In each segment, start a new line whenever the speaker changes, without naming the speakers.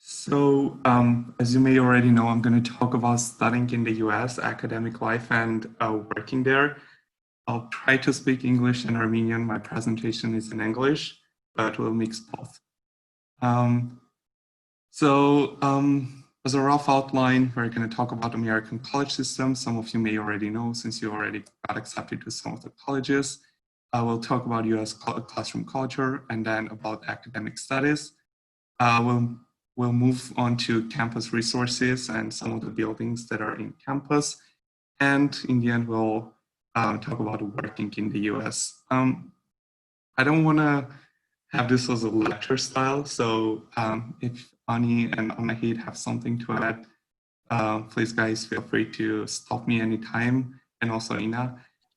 As you may already know, I'm going to talk about studying in the US, academic life, and working there. I'll try to speak English and Armenian. My presentation is in English, but we'll mix both. Um, as a rough outline, we're going to talk about American college system. Some of you may already know since you already got accepted to some of the colleges. We'll talk about US classroom culture and then about academic studies. We'll move on to campus resources and some of the buildings that are in campus. And in the end, we'll talk about working in the US. I don't want to have this as a lecture style. So if Ani and Anahid have something to add, please guys, feel free to stop me anytime. And also Ina.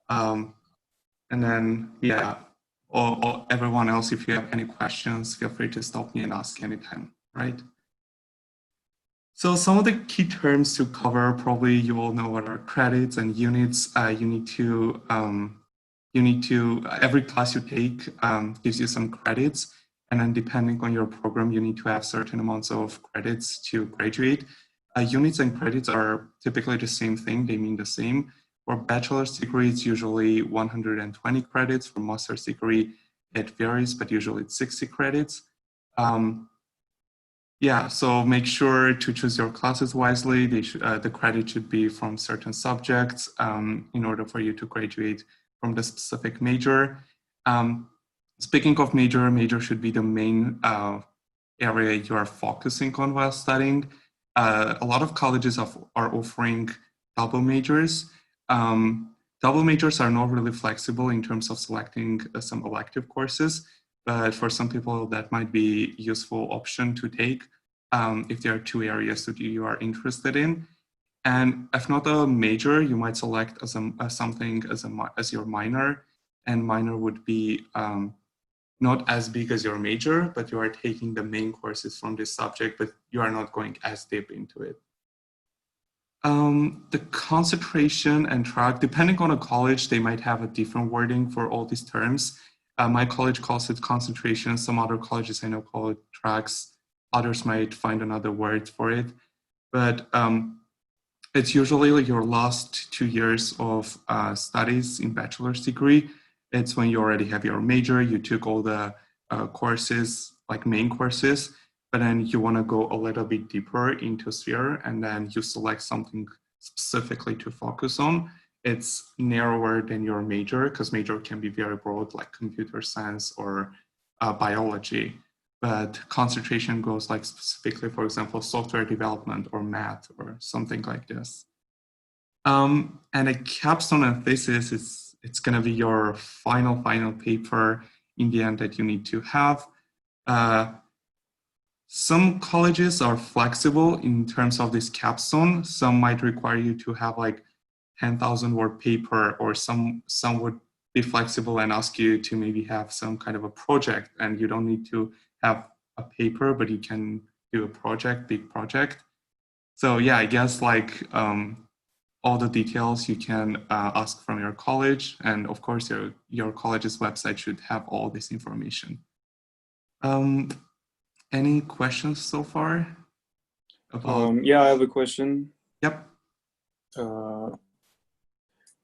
And then, yeah, or everyone else, if you have any questions, feel free to stop me and ask anytime, right? So some of the key terms to cover, probably you all know what are credits and units. You need to, every class you take gives you some credits. And then depending on your program, you need to have certain amounts of credits to graduate. Units and credits are typically the same thing, they mean the same. For bachelor's degree, it's usually 120 credits. For master's degree, it varies, but usually it's 60 credits. Yeah, so make sure to choose your classes wisely. The credit should be from certain subjects in order for you to graduate from the specific major. Speaking of major should be the main area you are focusing on while studying. A lot of colleges are offering double majors. Double majors are not really flexible in terms of selecting some elective courses, but for some people that might be a useful option to take if there are two areas that you are interested in. And if not a major, you might select something as your minor, and minor would be not as big as your major, but you are taking the main courses from this subject, but you are not going as deep into it. The concentration and track, depending on a college, they might have a different wording for all these terms. My college calls it concentration. Some other colleges I know call it tracks. Others might find another word for it. But it's usually like your last 2 years of studies in bachelor's degree. It's when you already have your major, you took all the courses, like main courses, but then you want to go a little bit deeper into sphere, and then you select something specifically to focus on. It's narrower than your major, because major can be very broad, like computer science or biology. But concentration goes like specifically, for example, software development or math or something like this. And a capstone and thesis, it's going to be your final paper in the end that you need to have. Some colleges are flexible in terms of this capstone. Some might require you to have like 10,000 word paper, or some would be flexible and ask you to maybe have some kind of a project, and you don't need to have a paper, but you can do a project, big project. So yeah, I guess like all the details you can ask from your college, and of course your college's website should have all this information. Any questions so far?
Yeah, I have a question.
Yep.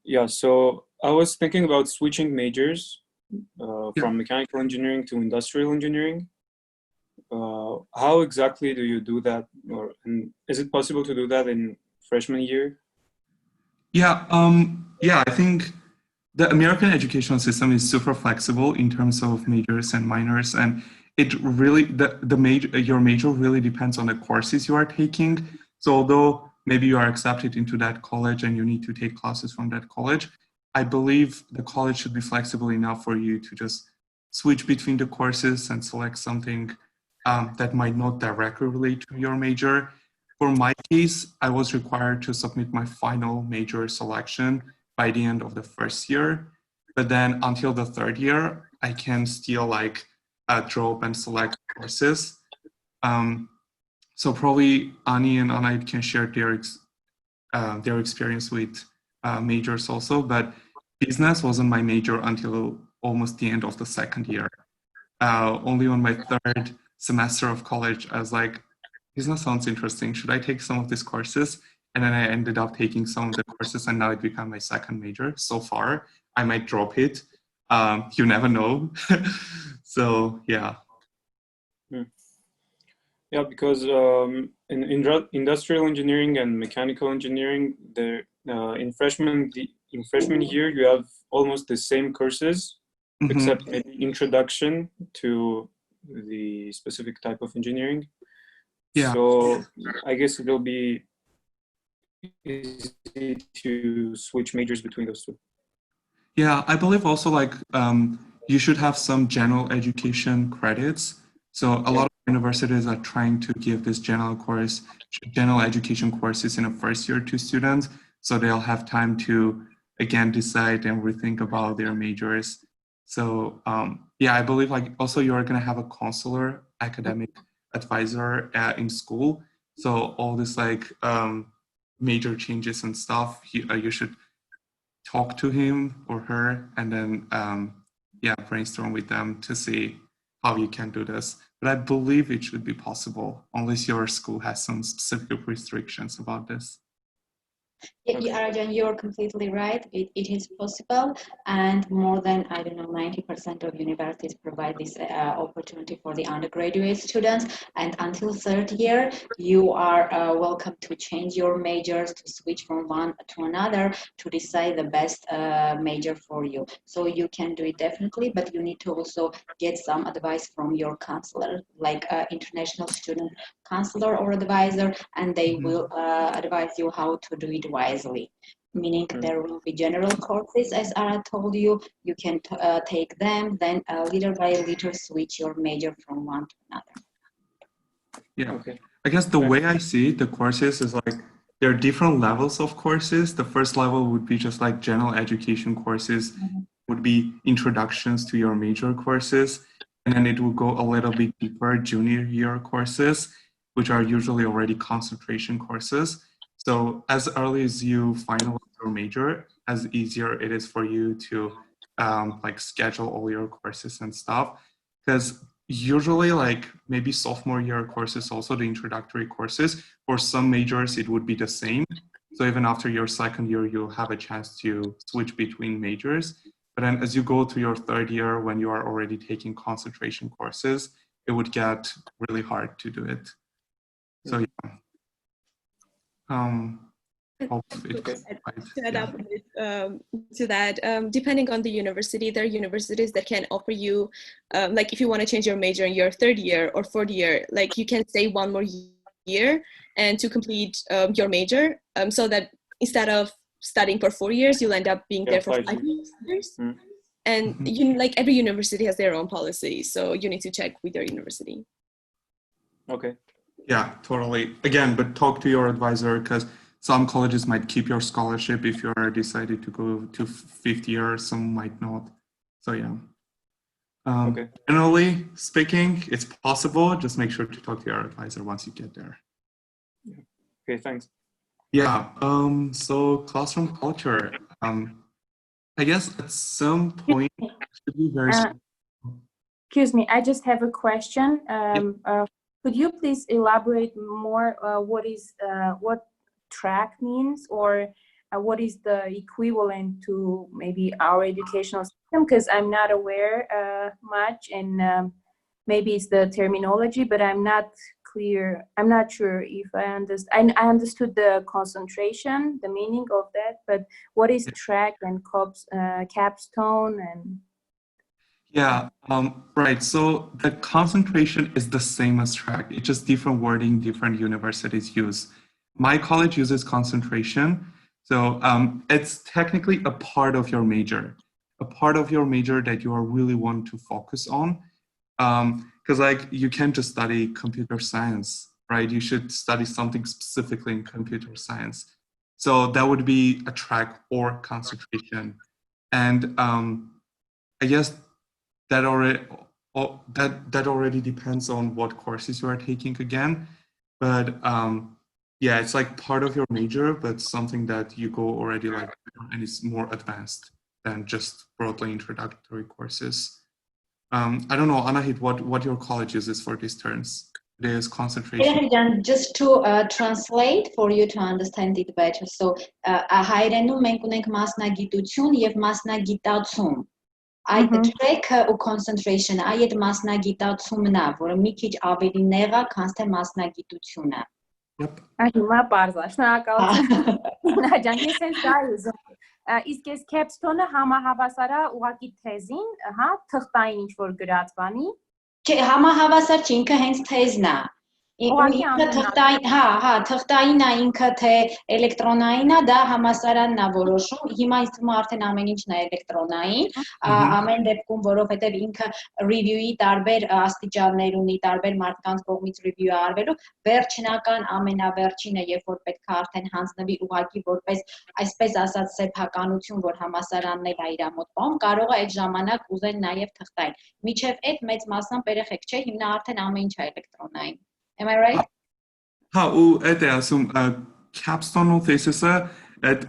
Yeah, so I was thinking about switching majors from mechanical engineering to industrial engineering. How exactly do you do that? And is it possible to do that in freshman year?
Yeah, I think the American educational system is super flexible in terms of majors and minors, and it really your major really depends on the courses you are taking. So although maybe you are accepted into that college and you need to take classes from that college, I believe the college should be flexible enough for you to just switch between the courses and select something that might not directly relate to your major. For my case, I was required to submit my final major selection by the end of the first year, but then until the third year, I can still like drop and select courses. So probably Ani and Anna can share their experience with majors also, but business wasn't my major until almost the end of the second year. Only on my third semester of college, I was like, business sounds interesting. Should I take some of these courses? And then I ended up taking some of the courses and now it became my second major. So far, I might drop it. You never know. So yeah.
Yeah, because in industrial engineering and mechanical engineering, in freshman year you have almost the same courses, except maybe introduction to the specific type of engineering.
Yeah.
So I guess it will be easy to switch majors between those two.
Yeah, I believe also like you should have some general education credits. So a lot of universities are trying to give this general education courses in the first year to students, so they'll have time to again decide and rethink about their majors. So yeah, I believe like also you're gonna have a counselor, academic advisor in school. So all this like major changes and stuff, you should talk to him or her and then yeah, brainstorm with them to see how you can do this. But I believe it should be possible unless your school has some specific restrictions about this.
Yeah, Arjan, you're completely right. It is possible, and more than, I don't know, 90% of universities provide this opportunity for the undergraduate students. And until third year, you are welcome to change your majors, to switch from one to another, to decide the best major for you. So you can do it definitely, but you need to also get some advice from your counselor, like international student counselor or advisor, and they will advise you how to do it wisely. Meaning there will be general courses, as Ara told you. You can take them, then little by little switch your major from one to another.
Yeah, okay. I guess the way I see the courses is like there are different levels of courses. The first level would be just like general education courses, would be introductions to your major courses, and then it will go a little bit deeper, junior year courses, which are usually already concentration courses. So as early as you finalize your major, as easier it is for you to like schedule all your courses and stuff. Because usually like maybe sophomore year courses, also the introductory courses, for some majors, it would be the same. So even after your second year, you'll have a chance to switch between majors. But then as you go to your third year, when you are already taking concentration courses, it would get really hard to do it. So yeah.
To add up to that, depending on the university, there are universities that can offer you, like if you want to change your major in your third year or fourth year, like you can stay one more year and to complete your major, so that instead of studying for 4 years, you'll end up being there for 5 years. And like every university has their own policy, so you need to check with your university.
Okay.
Yeah, totally. Again, but talk to your advisor, because some colleges might keep your scholarship if you are decided to go to fifth year, some might not. So yeah. Okay. Generally speaking, it's possible. Just make sure to talk to your advisor once you get there.
Yeah. Okay, thanks.
Yeah. So classroom culture. I guess at some point it should be very.
Excuse me, I just have a question. Could you please elaborate more what track means, or what is the equivalent to maybe our educational system? Because I'm not aware much, and maybe it's the terminology, but I'm not clear. I'm not sure if I understand. I understood the concentration, the meaning of that, but what is track and capstone and?
Yeah, right. So the concentration is the same as track. It's just different wording, different universities use. My college uses concentration. So it's technically a part of your major that you are really want to focus on. Because like you can't just study computer science, right? You should study something specifically in computer science. So that would be a track or concentration. And I guess that already depends on what courses you are taking again. But yeah, it's like part of your major, but something that you go already like, and it's more advanced than just broadly introductory courses. I don't know, Anahit, what your college uses for these terms? There's concentration.
Just to translate for you to understand it better. So հայերենում մենք ունենք մասնագիտություն եւ մասնագիտացում։ Այդ track-ը ու concentration-ը այդ մասնագիտացումն է, որը մի քիչ ավելի նեղ է, քան թե մասնագիտությունը։
Yep.
Հիմա պարզ է, շնորհակալություն։ Նաջան, ես ես դա ուզում։ Իսկ այս capstone-ը համահավասար է ուղղակի թեզին, հա, թղթային ինչ-որ գրած բանի։
Չէ, համահավասար չի, ինքը հենց թեզն է։ Ինքը թղթային, թղթային է ինքը թե էլեկտրոնային է, դա համասարանն է որոշում։ Հիմա ինձ թվում է արդեն ամեն ինչն է էլեկտրոնային, ամեն դեպքում, որովհետև ինքը review-ի տարբեր աստիճաններ ունի, տարբեր մարդկանց կողմից review-ը արվելու, վերջնական ամենավերջինը, երբ որ պետք է արդեն հանձնվի ուղղակի որպես, այսպես ասած, սեփականություն, որ համասարանն էլ է իր մոտ պահում, կարող է այդ ժամանակ ուզեն նաև թղթային։ Միջև այդ մեծ մասամբ երեխեք չէ, հիմա արդեն ամեն ինչ է էլեկտրոնային։ Am I right?
Հա, ու այդ է ասում capstone thesis-ը այդ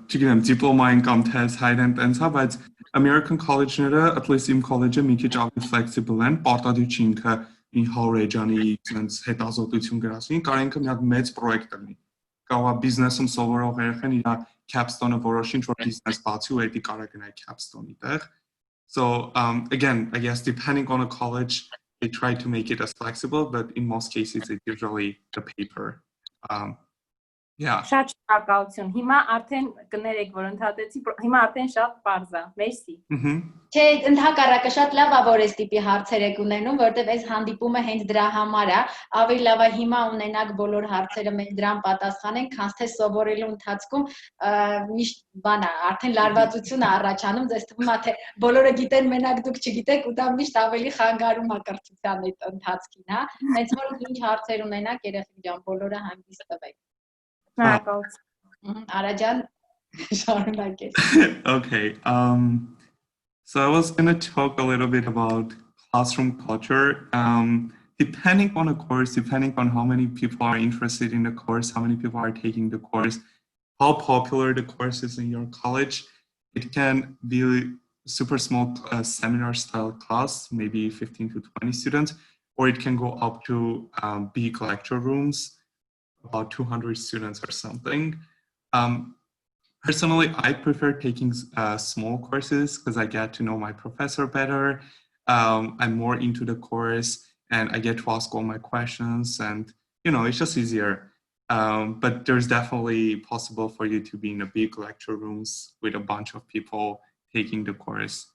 չգիտեմ դիպլոմային կամ թեզ հայերեն տենց է, բայց American college-ները, at least իմ college-ը մի քիչ ավելի flexible են, պարտադիր չի ինքը 100 էջանի տենց հետազոտություն գրասին, կարող ինքը մի հատ մեծ պրոյեկտ լինի։ Կարող է բիզնեսում սովորող երեխան իր capstone-ը որոշի ինչ-որ բիզնես բացի ու դա կարող գնա capstone-ի տեղ։ So again, I guess depending on a college, they try to make it as flexible, but in most cases, it's usually the paper. Yeah.
Շատ շնորհակալություն։ Հիմա արդեն կներեք, որ ընդհատեցի, հիմա արդեն շատ պարզ է։ Մերսի։
Չէ, ընդհակառակը շատ լավ է, որ այս տիպի հարցեր եք ունենում, որտեղ այս հանդիպումը հենց դրա համար է։ Ավելի լավ է հիմա ունենաք բոլոր հարցերը մենք դրան պատասխանենք, քան թե սովորելու ընթացքում միշտ բան է, արդեն լարվածություն է առաջանում, ձեզ թվում է թե բոլորը գիտեն, մենակ դուք չգիտեք, ու դա միշտ ավելի խանգարում է կրթության այդ ընթացքին, հա։ Հենց որ ինչ հարցեր ունենաք, երեխեք ջան, բոլորը հանգիստ տվեք։ Arajan,
okay. So I was going to talk a little bit about classroom culture. Depending on the course, depending on how many people are interested in the course, how many people are taking the course, how popular the course is in your college, it can be a super small seminar-style class, maybe 15 to 20 students, or it can go up to big lecture rooms, about 200 students or something. Personally, I prefer taking small courses because I get to know my professor better. I'm more into the course and I get to ask all my questions and, you know, it's just easier. But there's definitely possible for you to be in a big lecture rooms with a bunch of people taking the course.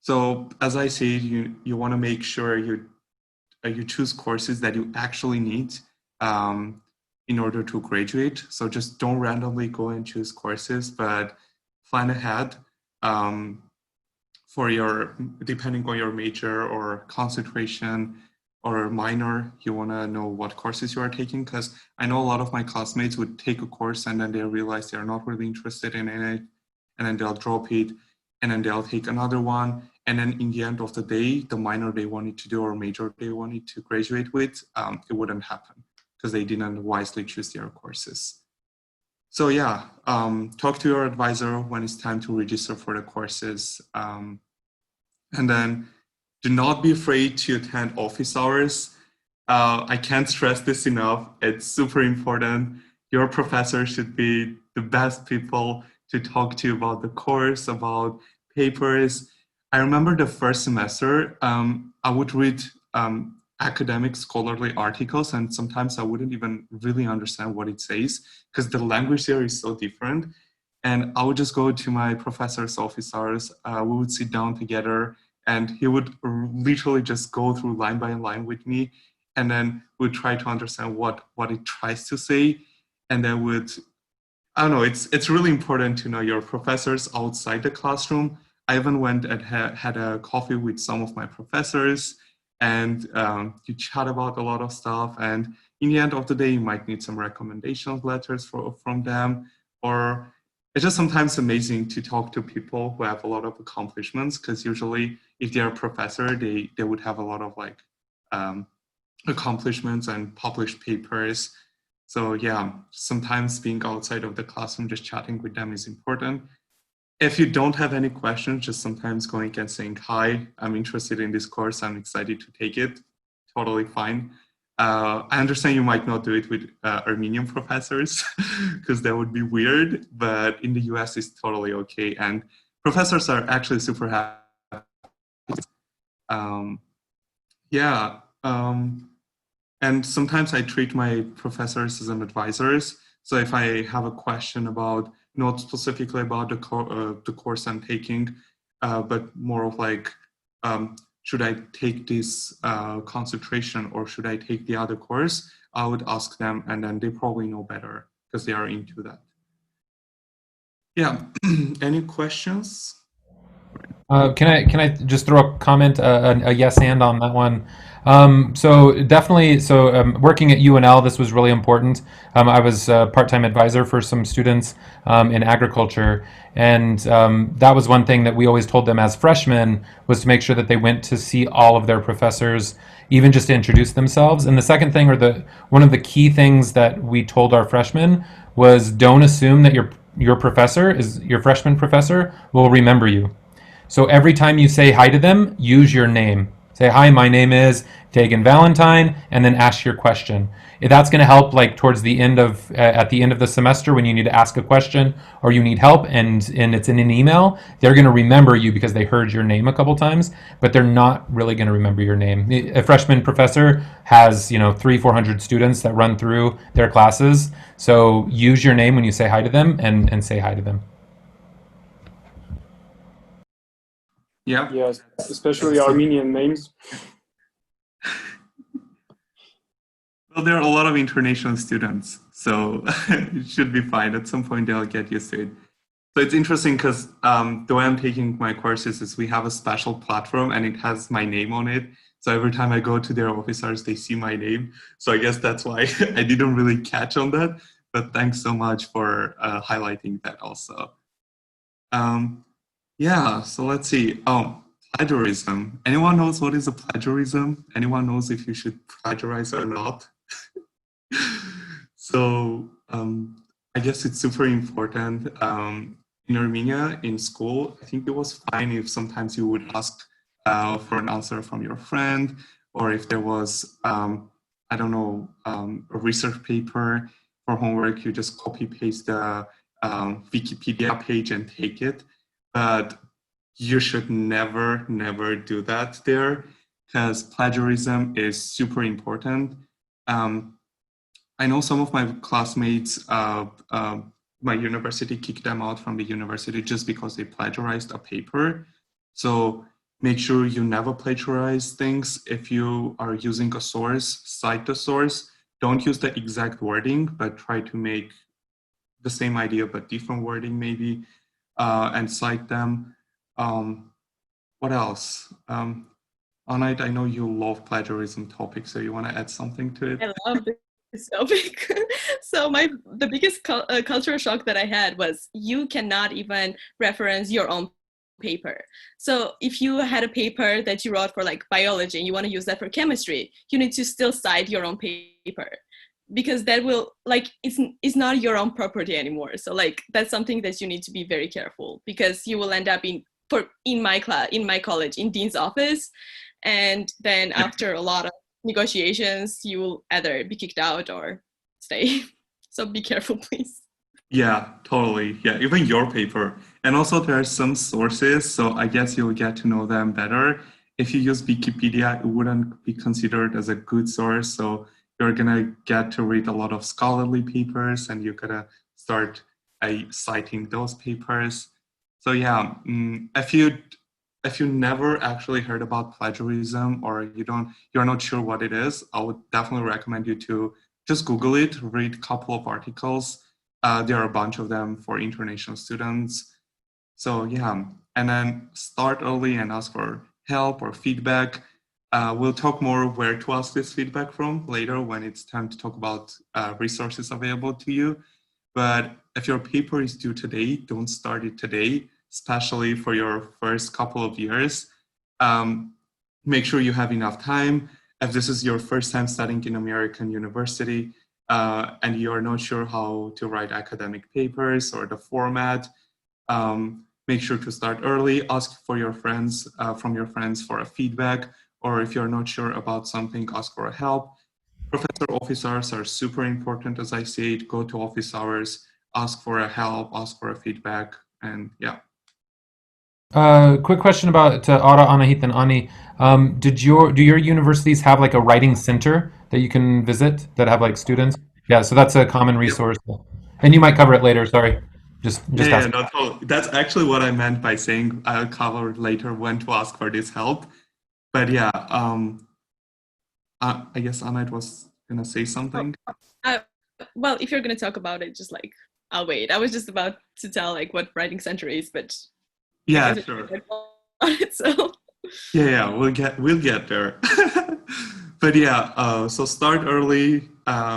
So as I said, you want to make sure you choose courses that you actually need in order to graduate. So just don't randomly go and choose courses, but plan ahead for depending on your major or concentration or minor, you want to know what courses you are taking, because I know a lot of my classmates would take a course and then they realize they're not really interested in it, and then they'll drop it, and then they'll take another one. And then in the end of the day, the minor they wanted to do or major they wanted to graduate with, it wouldn't happen because they didn't wisely choose their courses. So yeah, talk to your advisor when it's time to register for the courses. And then do not be afraid to attend office hours. I can't stress this enough. It's super important. Your professor should be the best people to talk to about the course, about papers. I remember the first semester, I would read academic scholarly articles, and sometimes I wouldn't even really understand what it says because the language there is so different. And I would just go to my professor's office hours. We would sit down together and he would literally just go through line by line with me, and then would try to understand what it tries to say. And then I don't know, it's really important to know your professors outside the classroom. I even went and had a coffee with some of my professors, and you chat about a lot of stuff. And in the end of the day, you might need some recommendation letters from them, or it's just sometimes amazing to talk to people who have a lot of accomplishments, because usually if they're a professor, they would have a lot of like accomplishments and published papers. So yeah, sometimes being outside of the classroom, just chatting with them is important. If you don't have any questions, just sometimes going and saying, hi, I'm interested in this course, I'm excited to take it. totally fine. I understand you might not do it with Armenian professors because that would be weird, but in the US it's totally okay. And professors are actually super happy. Yeah. And sometimes I treat my professors as an advisors. So if I have a question about, not specifically about the course I'm taking, but more of like, should I take this concentration or should I take the other course? I would ask them, and then they probably know better because they are into that. Yeah. Any questions?
Can I just throw a comment, a yes and on that one? So definitely, working at UNL, this was really important. I was a part-time advisor for some students in agriculture, and that was one thing that we always told them as freshmen, was to make sure that they went to see all of their professors, even just to introduce themselves. And the second thing, or one of the key things that we told our freshmen, was don't assume that your professor is your freshman professor will remember you. So every time you say hi to them, use your name. Say, hi, my name is Tegan Valentine, and then ask your question. That's going to help, like towards the end of, at the end of the semester, when you need to ask a question or you need help, and it's in an email, they're going to remember you because they heard your name a couple times, but they're not really going to remember your name. A freshman professor has, 300-400 students that run through their classes. So use your name when you say hi to them, and say hi to them.
Yeah.
Yes, especially Armenian names.
Well, there are a lot of international students, so it should be fine. At some point, they'll get used to it. So it's interesting because the way I'm taking my courses is we have a special platform and it has my name on it. So every time I go to their officers, they see my name. So I guess that's why I didn't really catch on that. But thanks so much for highlighting that also. Yeah, so let's see. Oh, plagiarism. Anyone knows what is a plagiarism? Anyone knows if you should plagiarize or not? So I guess it's super important. In Armenia, in school, I think it was fine if sometimes you would ask for an answer from your friend, or if there was, I don't know, a research paper for homework, you just copy paste the Wikipedia page and take it. But you should never, never do that there, because plagiarism is super important. I know some of my classmates, my university kicked them out from the university just because they plagiarized a paper. So make sure you never plagiarize things. If you are using a source, cite the source. Don't use the exact wording, but try to make the same idea but different wording maybe, and cite them. What else? Anait, I know you love plagiarism topics, so you want to add something to it?
I love this topic. So the biggest cultural shock that I had was you cannot even reference your own paper. So if you had a paper that you wrote for like biology and you want to use that for chemistry, you need to still cite your own paper, because that will, like, it's not your own property anymore. So like that's something that you need to be very careful, because you will end up in my college in dean's office, and then after a lot of negotiations you will either be kicked out or stay. So be careful, please.
Yeah, totally. Yeah, even your paper. And also there are some sources, so I guess you'll get to know them better. If you use Wikipedia, it wouldn't be considered as a good source. So you're gonna get to read a lot of scholarly papers and you're gonna start citing those papers. So yeah, if you never actually heard about plagiarism, or you're not sure what it is, I would definitely recommend you to just Google it, read a couple of articles. There are a bunch of them for international students. So yeah, and then start early and ask for help or feedback. We'll talk more where to ask this feedback from later when it's time to talk about resources available to you. But if your paper is due today, don't start it today, especially for your first couple of years. Make sure you have enough time. If this is your first time studying in American university and you're not sure how to write academic papers or the format, make sure to start early. Ask for your friends, from your friends for a feedback, or if you're not sure about something, ask for help. Professor office hours are super important, as I said. Go to office hours, ask for a help, ask for a feedback, and yeah.
Quick question about Ara, Anahit, and Ani. Do your universities have like a writing center that you can visit that have like students? Yeah, so that's a common resource. And you might cover it later. Sorry, just
Yeah,
ask.
no, totally. That's actually what I meant by saying I'll cover later when to ask for this help. But yeah, I guess Anahit was gonna say something.
Well, if you're gonna talk about it, just like I'll wait. I was just about to tell like what writing center is, but
Yeah, sure.
So
Yeah, we'll get there. But yeah, so start early.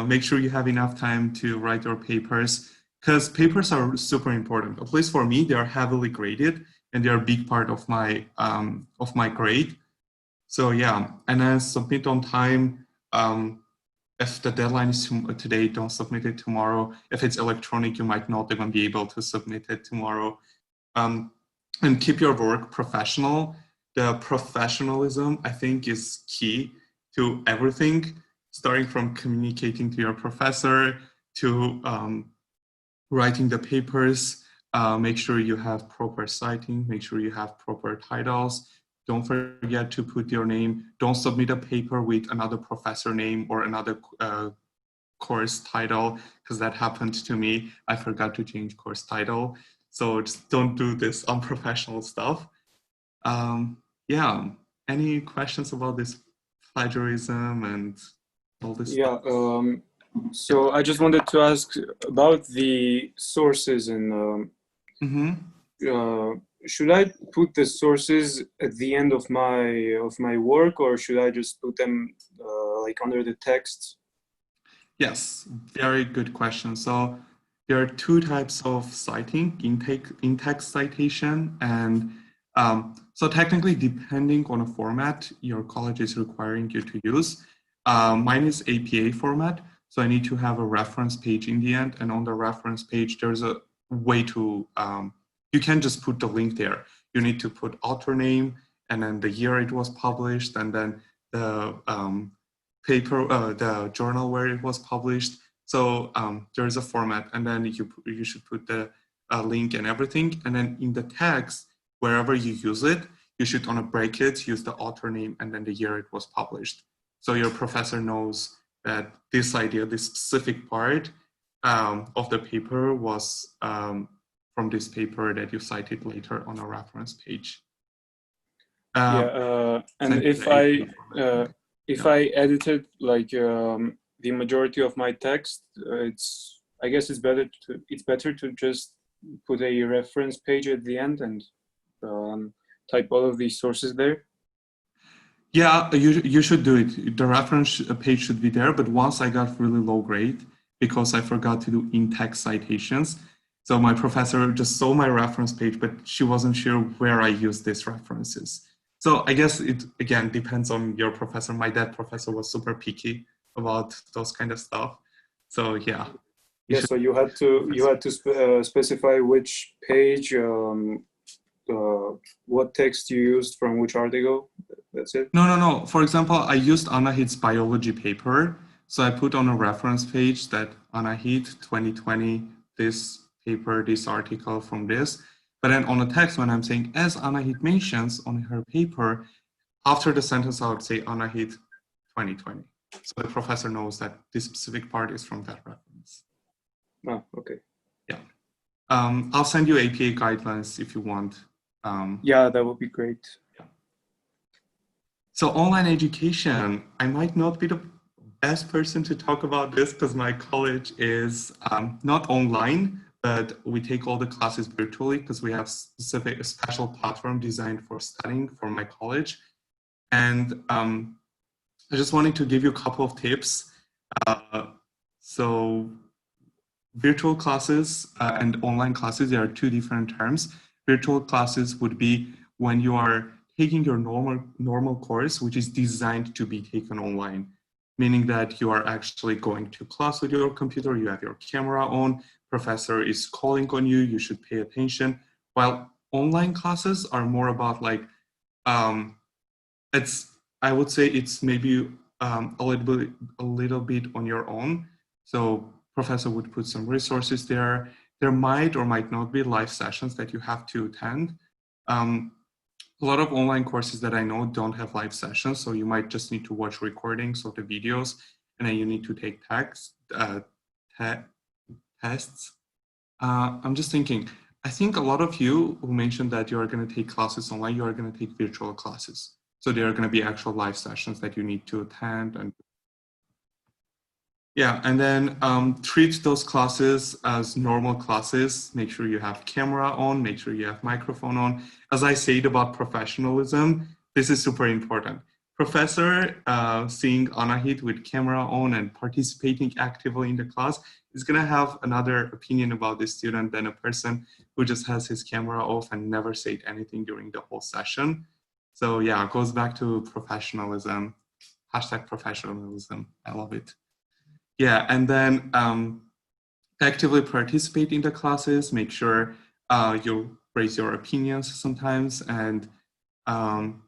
Make sure you have enough time to write your papers, because papers are super important. At least for me, they are heavily graded, and they are a big part of my grade. So yeah, and then submit on time. If the deadline is today, don't submit it tomorrow. If it's electronic, you might not even be able to submit it tomorrow. And keep your work professional. The professionalism, I think, is key to everything, starting from communicating to your professor to writing the papers. Make sure you have proper citing, make sure you have proper titles. Don't forget to put your name. Don't submit a paper with another professor name or another course title, because that happened to me. I forgot to change course title. So just don't do this unprofessional stuff. Yeah, any questions about this plagiarism and all this
Yeah,
stuff?
so I just wanted to ask about the sources and should I put the sources at the end of my work, or should I just put them like under the text?
Yes, very good question. So there are two types of citing, in-text citation, and so technically, depending on a format your college is requiring you to use. Mine is APA format, so I need to have a reference page in the end, and on the reference page, there's a way to, you can just put the link there. You need to put author name, and then the year it was published, and then the paper, the journal where it was published. So there's a format, and then you should put the link and everything. And then in the text, wherever you use it, you should on a bracket use the author name and then the year it was published. So your professor knows that this idea, this specific part of the paper was from this paper that you cited later on a reference page.
And if I edited like the majority of my text, I guess it's better to just put a reference page at the end and type all of these sources there.
Yeah, you should do it. The reference page should be there, but once I got really low grade because I forgot to do in-text citations. So my professor just saw my reference page, but she wasn't sure where I used these references. So I guess it, again, depends on your professor. My dad professor was super picky about those kind of stuff. So yeah.
Yeah, so you had to specify which page, what text you used from which article. That's it?
No. For example, I used Anahit's biology paper. So I put on a reference page that Anahit 2020, this paper, this article from this. But then on the text, when I'm saying, as Anahit mentions on her paper, after the sentence, I would say Anahit 2020. So the professor knows that this specific part is from that reference.
Oh, okay.
Yeah. I'll send you APA guidelines if you want.
Yeah, that would be great.
Yeah. So online education, I might not be the best person to talk about this because my college is not online, but we take all the classes virtually because we have a special platform designed for studying for my college. And I just wanted to give you a couple of tips. So virtual classes and online classes, there are two different terms. Virtual classes would be when you are taking your normal course, which is designed to be taken online, meaning that you are actually going to class with your computer, you have your camera on, professor is calling on you, you should pay attention. While online classes are more about like, it's I would say it's maybe a little bit on your own. So professor would put some resources there. There might or might not be live sessions that you have to attend. A lot of online courses that I know don't have live sessions, so you might just need to watch recordings of the videos, and then you need to take tests. I'm just thinking, I think a lot of you who mentioned that you are going to take classes online, you are going to take virtual classes. So there are going to be actual live sessions that you need to attend. And yeah, and then treat those classes as normal classes. Make sure you have camera on, make sure you have microphone on. As I said about professionalism, this is super important. Professor seeing Anahit with camera on and participating actively in the class is gonna have another opinion about the student than a person who just has his camera off and never said anything during the whole session. So yeah, it goes back to professionalism, hashtag professionalism, I love it. Yeah, and then actively participate in the classes, make sure you raise your opinions sometimes, and and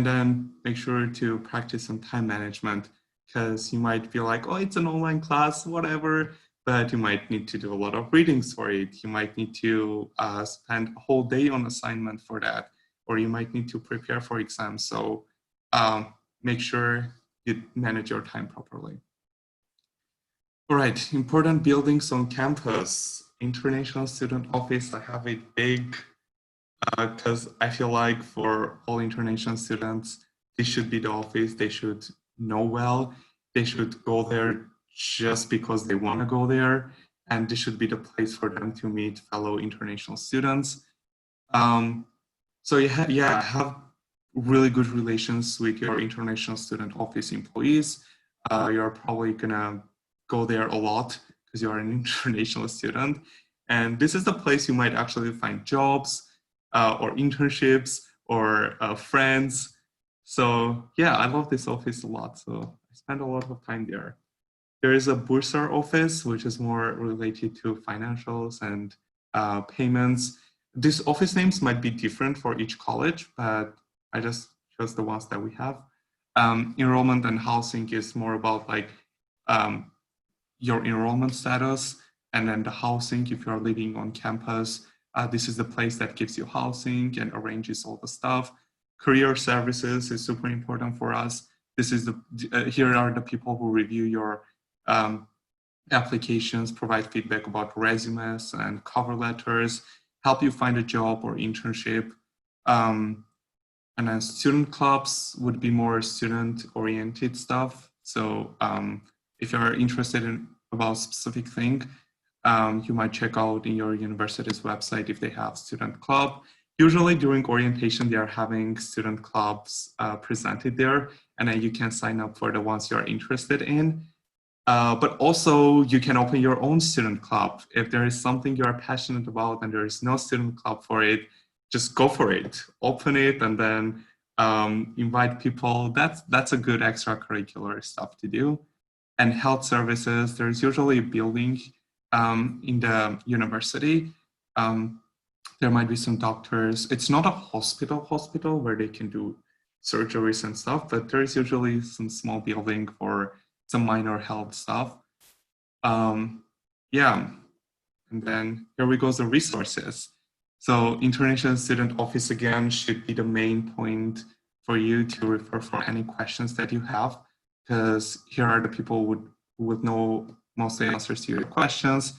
then make sure to practice some time management, because you might be like, oh, it's an online class, whatever, but you might need to do a lot of readings for it. You might need to spend a whole day on assignment for that, or you might need to prepare for exams. So make sure you manage your time properly. All right, important buildings on campus. International Student Office, I have it big because I feel like for all international students, this should be the office they should know well. They should go there just because they want to go there, and this should be the place for them to meet fellow international students. So yeah, have really good relations with your international student office employees. You're probably gonna go there a lot because you're an international student. And this is the place you might actually find jobs or internships or friends. So yeah, I love this office a lot. So I spend a lot of time there. There is a Bursar office, which is more related to financials and payments. These office names might be different for each college, but I just chose the ones that we have. Enrollment and housing is more about like your enrollment status, and then the housing, if you're living on campus, this is the place that gives you housing and arranges all the stuff. Career services is super important for us. This is here are the people who review your applications, provide feedback about resumes and cover letters, help you find a job or internship. And then student clubs would be more student-oriented stuff. So if you're interested in about a specific thing, you might check out in your university's website if they have student club. Usually during orientation, they are having student clubs presented there, and then you can sign up for the ones you're interested in. But also you can open your own student club. If there is something you're passionate about and there is no student club for it, just go for it, open it, and then invite people. That's a good extracurricular stuff to do. And health services, there's usually a building in the university. There might be some doctors. It's not a hospital where they can do surgeries and stuff, but there's usually some small building for some minor health stuff. Yeah, and then here we go, the resources. So International Student Office, again, should be the main point for you to refer for any questions that you have, because here are the people who would know most of the answers to your questions.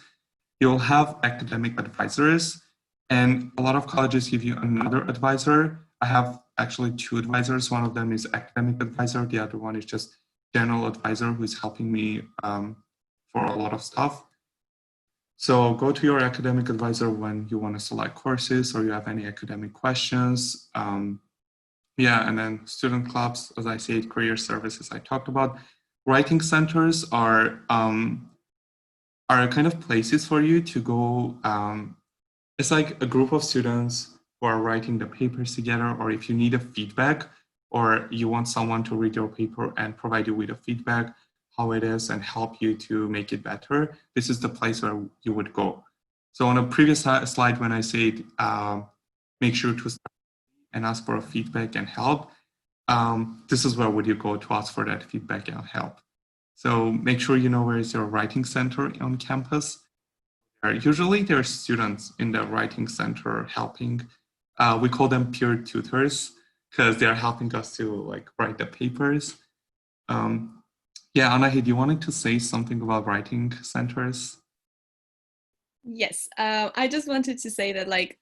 You'll have academic advisors, and a lot of colleges give you another advisor. I have actually two advisors. One of them is academic advisor. The other one is just general advisor who is helping me for a lot of stuff. So go to your academic advisor when you want to select courses or you have any academic questions. Yeah, and then student clubs, as I said, career services I talked about. Writing centers are kind of places for you to go. It's like a group of students who are writing the papers together, or if you need a feedback or you want someone to read your paper and provide you with a feedback, how it is, and help you to make it better, this is the place where you would go. So on a previous slide, when I said make sure to start and ask for a feedback and help, this is where would you go to ask for that feedback and help. So make sure you know where is your writing center on campus. Usually there are students in the writing center helping. We call them peer tutors because they're helping us to like write the papers. Yeah, Anahi, you wanted to say something about writing centers?
Yes, I just wanted to say that like,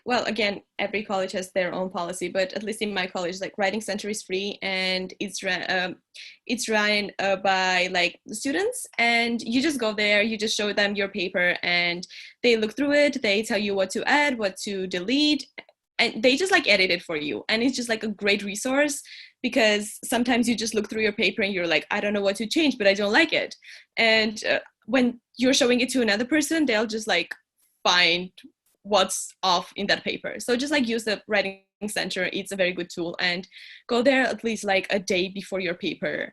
well, again, every college has their own policy, but at least in my college, like writing center is free and it's run by like the students, and you just go there, you just show them your paper and they look through it, they tell you what to add, what to delete, and they just like edit it for you. And it's just like a great resource because sometimes you just look through your paper and you're like, I don't know what to change, but I don't like it. And when you're showing it to another person, they'll just like find what's off in that paper. So just like use the writing center. It's a very good tool, and go there at least like a day before your paper.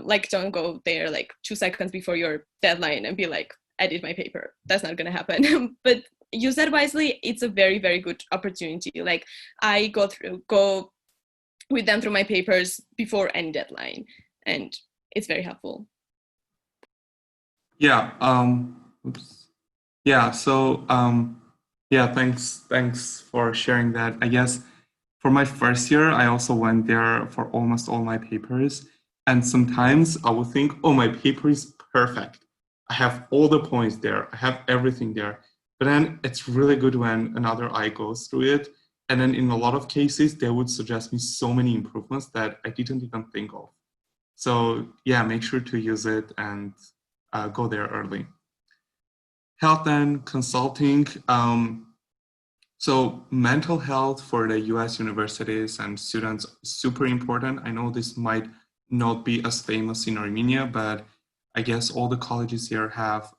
Like don't go there like 2 seconds before your deadline and be like, edit my paper. That's not gonna happen. But use that wisely. It's a very, very good opportunity. Like I go with them through my papers before any deadline, and it's very helpful.
Yeah. Oops. Yeah. So yeah. Thanks for sharing that. I guess for my first year, I also went there for almost all my papers, and sometimes I would think, oh, my paper is perfect. I have all the points there. I have everything there. But then it's really good when another eye goes through it. And then in a lot of cases, they would suggest me so many improvements that I didn't even think of. So yeah, make sure to use it and go there early. Health and consulting. So mental health for the US universities and students is super important. I know this might not be as famous in Armenia, but I guess all the colleges here have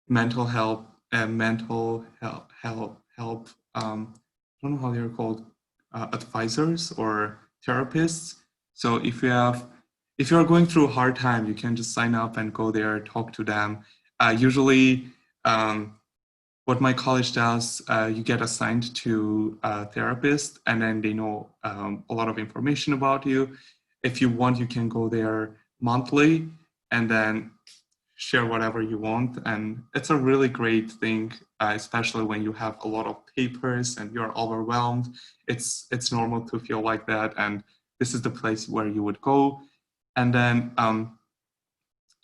mental health and mental help. I don't know how they're called, advisors or therapists. So if you're going through a hard time, you can just sign up and go there, talk to them. Usually, what my college does, you get assigned to a therapist, and then they know a lot of information about you. If you want, you can go there monthly and then share whatever you want. And it's a really great thing, especially when you have a lot of papers and you're overwhelmed. It's normal to feel like that. And this is the place where you would go. And then,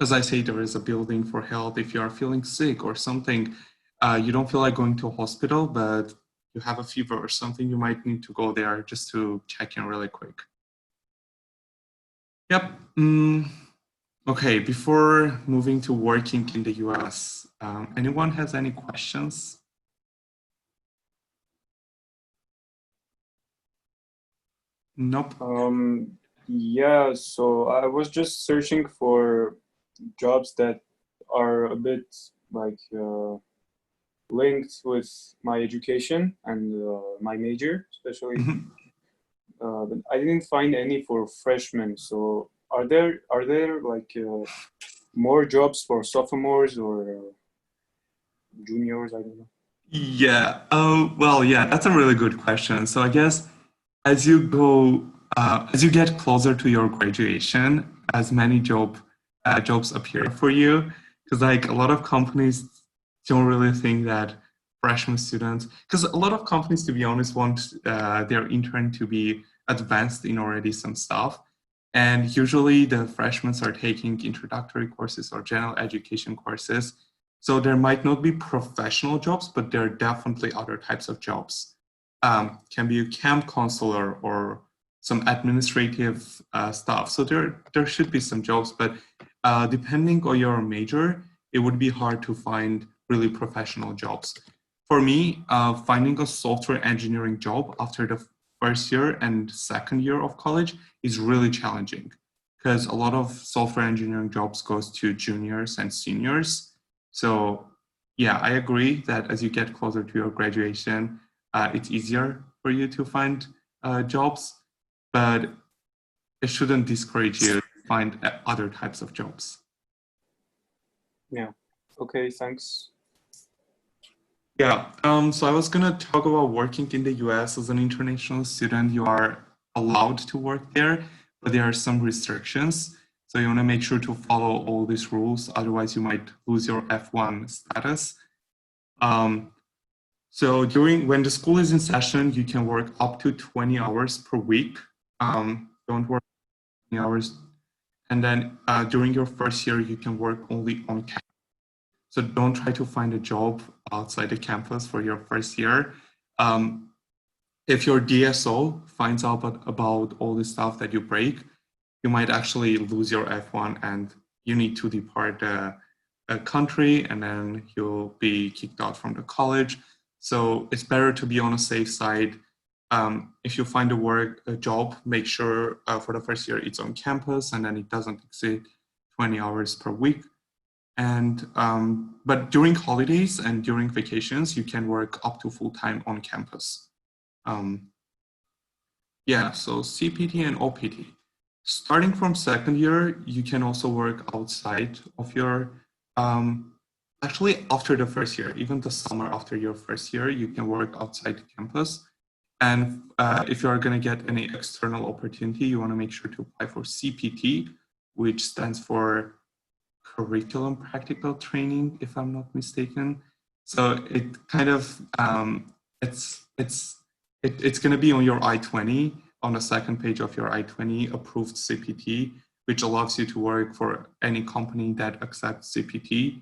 as I say, there is a building for health. If you are feeling sick or something, you don't feel like going to a hospital, but you have a fever or something, you might need to go there just to check in really quick. Yep. Okay, before moving to working in the US, anyone has any questions? Nope.
Yeah, so I was just searching for jobs that are a bit like linked with my education and my major, especially. But I didn't find any for freshmen. So are there like more jobs for sophomores or juniors? I don't know.
Yeah. Oh, well, yeah, that's a really good question. So I guess as you get closer to your graduation, as many jobs appear for you, because like a lot of companies don't really think that freshman students, because a lot of companies, to be honest, want their intern to be advanced in already some stuff. And usually the freshmen are taking introductory courses or general education courses. So there might not be professional jobs, but there are definitely other types of jobs. Can be a camp counselor or some administrative stuff. So there should be some jobs, but depending on your major, it would be hard to find really professional jobs. For me, finding a software engineering job after the first year and second year of college is really challenging because a lot of software engineering jobs goes to juniors and seniors. So yeah, I agree that as you get closer to your graduation, it's easier for you to find jobs, but it shouldn't discourage you to find other types of jobs.
Yeah. Okay, thanks.
Yeah, so I was gonna talk about working in the US as an international student. You are allowed to work there, but there are some restrictions. So you want to make sure to follow all these rules, otherwise you might lose your F1 status. So when the school is in session, you can work up to 20 hours per week. Don't work 20 hours. And then during your first year, you can work only on campus. So don't try to find a job outside the campus for your first year. If your DSO finds out about all the stuff that you break, you might actually lose your F1 and you need to depart the country, and then you'll be kicked out from the college. So it's better to be on a safe side. If you find a job, make sure for the first year it's on campus and then it doesn't exceed 20 hours per week. And but during holidays and during vacations, you can work up to full-time on campus. Yeah, so CPT and OPT. Starting from second year, you can also work outside of your, actually after the first year, even the summer after your first year, you can work outside campus. And if you are going to get any external opportunity, you want to make sure to apply for CPT, which stands for Curriculum Practical Training, if I'm not mistaken. So it kind of, it's going to be on your I-20, on the second page of your I-20 approved CPT, which allows you to work for any company that accepts CPT,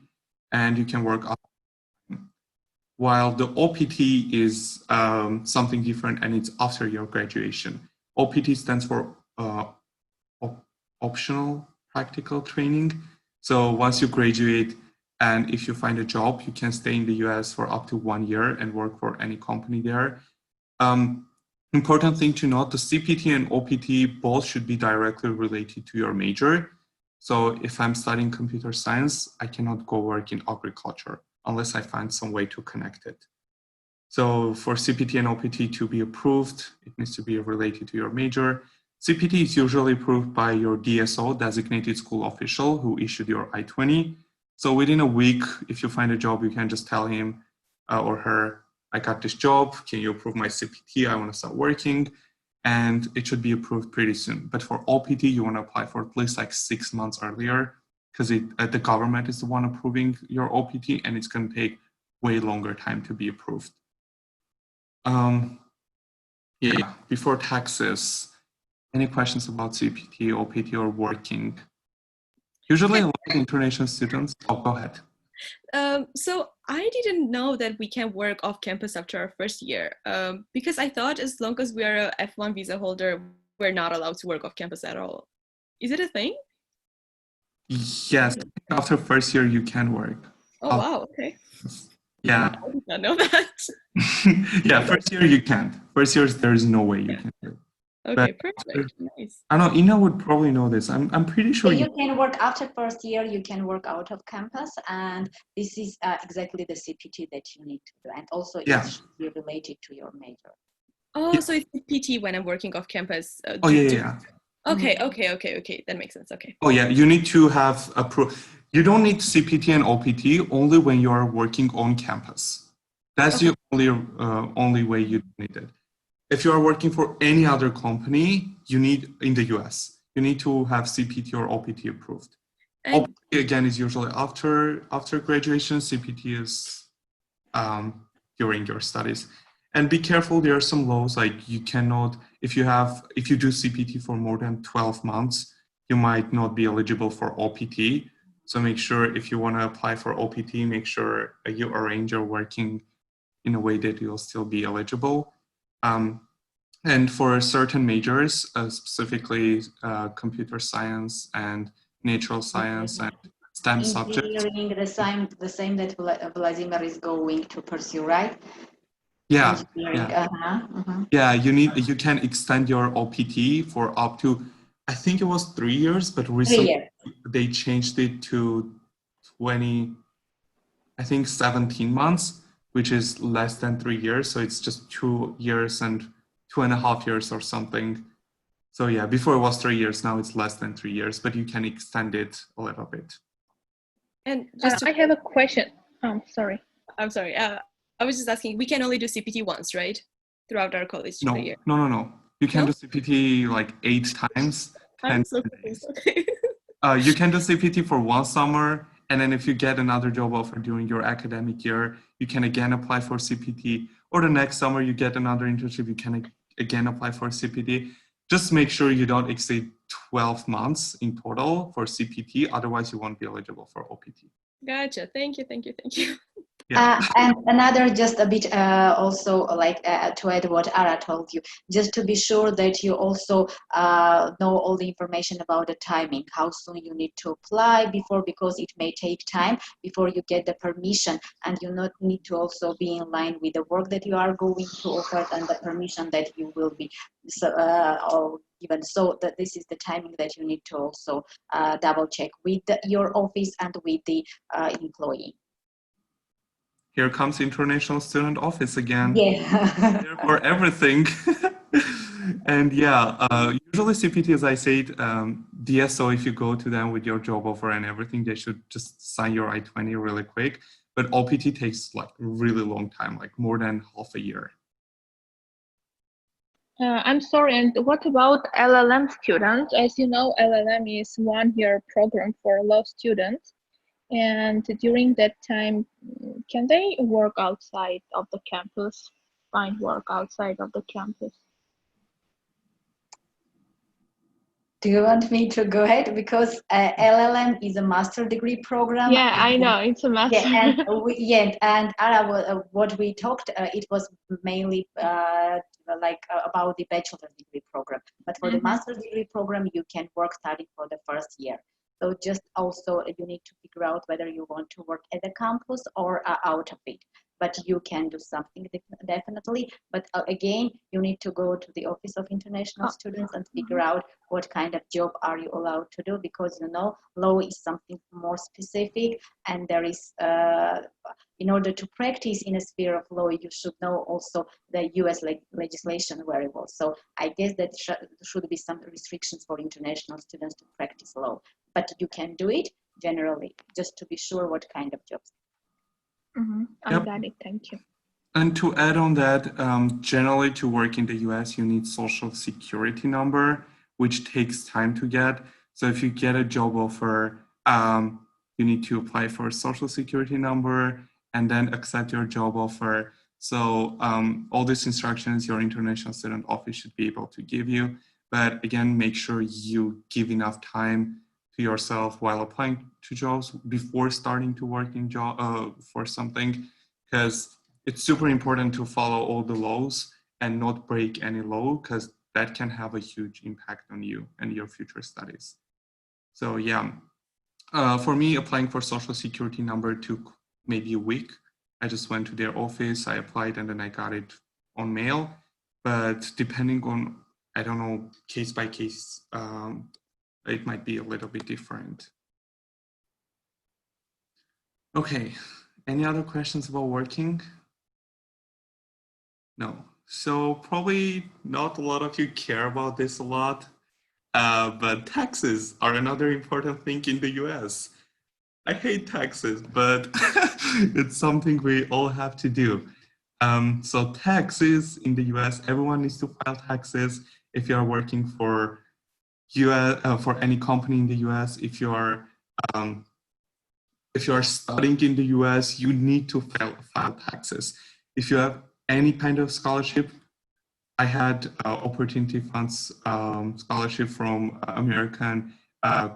and you can work up. While the OPT is something different, and it's after your graduation. OPT stands for Optional Practical Training. So once you graduate, and if you find a job, you can stay in the US for up to 1 year and work for any company there. Important thing to note, the CPT and OPT both should be directly related to your major. So if I'm studying computer science, I cannot go work in agriculture unless I find some way to connect it. So for CPT and OPT to be approved, it needs to be related to your major. CPT is usually approved by your DSO, designated school official, who issued your I-20. So within a week, if you find a job, you can just tell him or her, I got this job, can you approve my CPT? I want to start working. And it should be approved pretty soon. But for OPT, you want to apply for at least like 6 months earlier, because the government is the one approving your OPT, and it's going to take way longer time to be approved. Yeah, before taxes, any questions about CPT, OPT, or working? Usually a lot of international students, oh, go ahead.
So I didn't know that we can work off campus after our first year, because I thought as long as we are a F1 visa holder, we're not allowed to work off campus at all. Is it a thing?
Yes, after first year you can work.
Oh, wow, okay.
Yeah.
I did not know that.
Yeah, first year you can't. First year there is no way you can do it.
Okay, perfect, nice.
I don't know, Ina would probably know this. I'm pretty sure
you can work after first year, you can work out of campus, and this is exactly the CPT that you need to do, and also it should be related to your major.
Oh,
yeah.
So it's CPT when I'm working off campus.
Oh, yeah.
Okay, that makes sense, okay.
Oh yeah, you need to have you don't need CPT and OPT only when you are working on campus. That's the only way you need it. If you are working for any other company, you need, in the US, you need to have CPT or OPT approved. And OPT again is usually after graduation. CPT is during your studies. And be careful, there are some laws, like you cannot, if you do CPT for more than 12 months, you might not be eligible for OPT. So make sure if you want to apply for OPT, make sure you arrange your working in a way that you'll still be eligible. And for certain majors, specifically computer science and natural science and STEM subjects.
Engineering, the same that Vladimir is going to pursue, right?
Yeah. Yeah, you can extend your OPT for up to, I think it was 3 years, but recently they changed it to 17 months, which is less than 3 years. So it's just 2 years and 2.5 years or something. So yeah, before it was 3 years, now it's less than 3 years, but you can extend it a little bit.
And just
I have a question. Sorry.
I'm sorry. I was just asking, we can only do CPT once, right? Throughout our college year.
No. You can
No?
do CPT like 8 times,
I'm
10
so
days.
confused. Okay.
You can do CPT for 1 summer, and then if you get another job offer during your academic year, you can again apply for CPT. Or the next summer you get another internship, you can again apply for CPT. Just make sure you don't exceed 12 months in total for CPT, otherwise you won't be eligible for OPT.
Gotcha. Thank you. Thank you. Thank you.
Yeah.
And another, just a bit also like to add what Ara told you, just to be sure that you also know all the information about the timing, how soon you need to apply before, because it may take time before you get the permission, and you not need to also be in line with the work that you are going to offer and the permission that you will be given. So that this is the timing that you need to also double check with your office and with the employee.
Here comes International Student Office again.
Yeah.
There for everything. And yeah, usually CPT, as I said, DSO, if you go to them with your job offer and everything, they should just sign your I-20 really quick. But OPT takes like a really long time, like more than half a year.
I'm sorry, and what about LLM students? As you know, LLM is 1-year program for law students. And during that time, can they work outside of the campus, find work outside of the campus?
Do you want me to go ahead? Because LLM is a master degree program.
Yeah, I know, it's a master.
Yeah, and Ara, what we talked, it was mainly about the bachelor degree program. But for the master degree program, you can work studying for the first year. So just also you need to figure out whether you want to work at the campus or out of it. But you can do something definitely. But again, you need to go to the Office of International Students and figure out what kind of job are you allowed to do, because you know law is something more specific, and there is in order to practice in a sphere of law, you should know also the US legislation very well. So I guess that should be some restrictions for international students to practice law, but you can do it generally, just to be sure what kind of jobs.
I got it, thank you.
And to add on that, generally to work in the US, you need social security number, which takes time to get. So if you get a job offer, you need to apply for a social security number and then accept your job offer. So all these instructions your international student office should be able to give you. But again, make sure you give enough time to yourself while applying to jobs before starting to work in for something, because it's super important to follow all the laws and not break any law, because that can have a huge impact on you and your future studies. So yeah, for me, applying for social security number took maybe a week. I just went to their office, I applied, and then I got it on mail. But depending on, I don't know, case by case, it might be a little bit different. Okay, any other questions about working? No. So probably not a lot of you care about this a lot, but taxes are another important thing in the US. I hate taxes, but it's something we all have to do. So taxes in the US, everyone needs to file taxes. If you are working for for any company in the US, if you are studying in the US, you need to file taxes. If you have any kind of scholarship, I had Opportunity Funds scholarship from American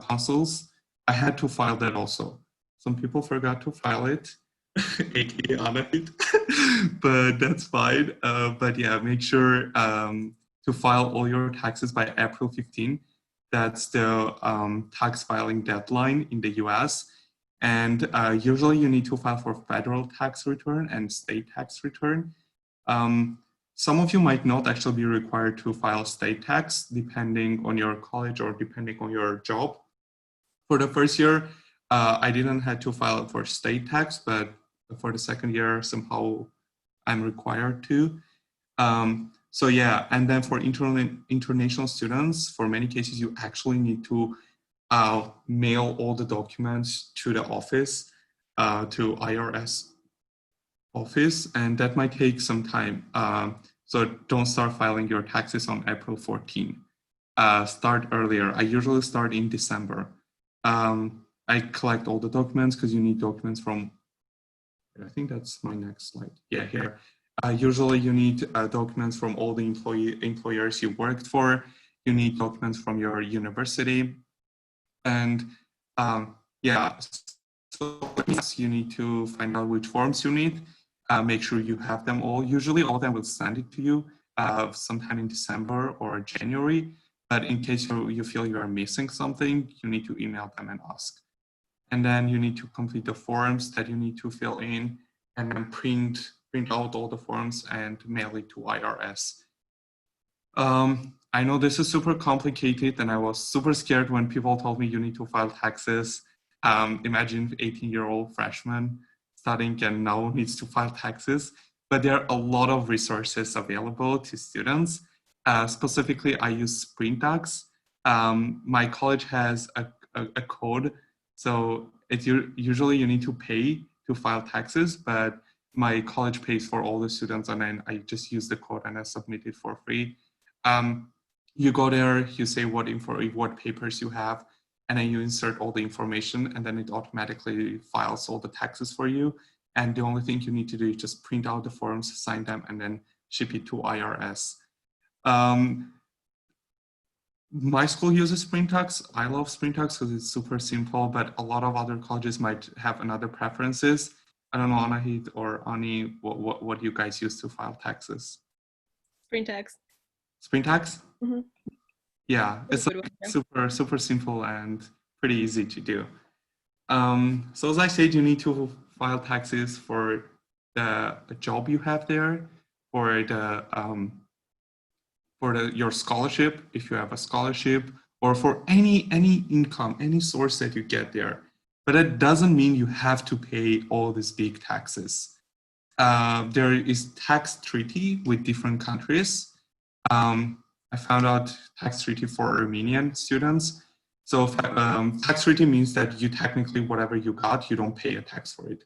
consuls. I had to file that also. Some people forgot to file it, aka Anahit, but that's fine. But yeah, make sure to file all your taxes by April 15. That's the tax filing deadline in the US. And usually you need to file for federal tax return and state tax return. Some of you might not actually be required to file state tax depending on your college or depending on your job. For the first year, I didn't have to file for state tax, but for the second year, somehow I'm required to. So yeah, and then for international students, for many cases, you actually need to mail all the documents to the office, to IRS office, and that might take some time. So don't start filing your taxes on April 14. Start earlier. I usually start in December. I collect all the documents because you need documents from, I think that's my next slide. Yeah, here. Usually you need documents from all the employers you worked for. You need documents from your university. And yeah, so you need to find out which forms you need. Make sure you have them all. Usually all of them will send it to you sometime in December or January. But in case you feel you are missing something, you need to email them and ask. And then you need to complete the forms that you need to fill in, and then print out all the forms and mail it to IRS. I know this is super complicated, and I was super scared when people told me you need to file taxes. Imagine 18-year-old freshman studying and now needs to file taxes. But there are a lot of resources available to students. Specifically, I use SprintTax. My college has a code, so usually you need to pay to file taxes, but my college pays for all the students, and then I just use the code and I submit it for free. You go there, you say what papers you have, and then you insert all the information, and then it automatically files all the taxes for you. And the only thing you need to do is just print out the forms, sign them, and then ship it to IRS. My school uses SprintTax. I love SprintTax because it's super simple, but a lot of other colleges might have another preferences. I don't know, Anahit or Ani, what you guys use to file taxes?
SprintTax.
SprintTax?
Mm-hmm.
Yeah, it's super simple and pretty easy to do. So as I said, you need to file taxes for the job you have there, for your scholarship, if you have a scholarship, or for any income, any source that you get there. But that doesn't mean you have to pay all these big taxes. There is tax treaty with different countries. I found out tax treaty for Armenian students. So tax treaty means that you technically, whatever you got, you don't pay a tax for it.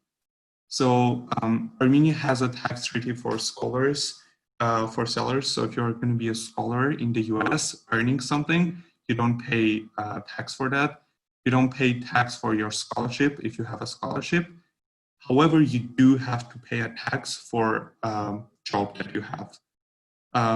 So Armenia has a tax treaty for scholars, for sellers. So if you're going to be a scholar in the US earning something, you don't pay tax for that. You don't pay tax for your scholarship if you have a scholarship. However, you do have to pay a tax for job that you have.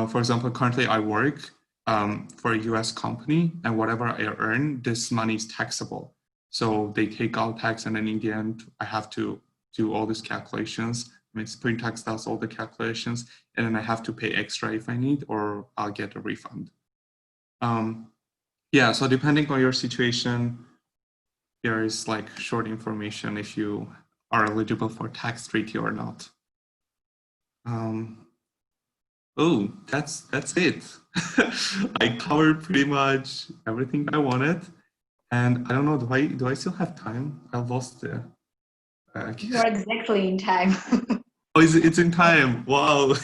For example, currently I work for a US company, and whatever I earn, this money is taxable. So they take out tax, and then in the end, I have to do all these calculations. I mean, SprintTax does all the calculations, and then I have to pay extra if I need, or I'll get a refund. Yeah, so depending on your situation, there is like short information if you are eligible for tax treaty or not. Oh, that's it. I covered pretty much everything I wanted, and I don't know, do I still have time? I lost the.
You're exactly in time.
Oh, it's in time. Wow.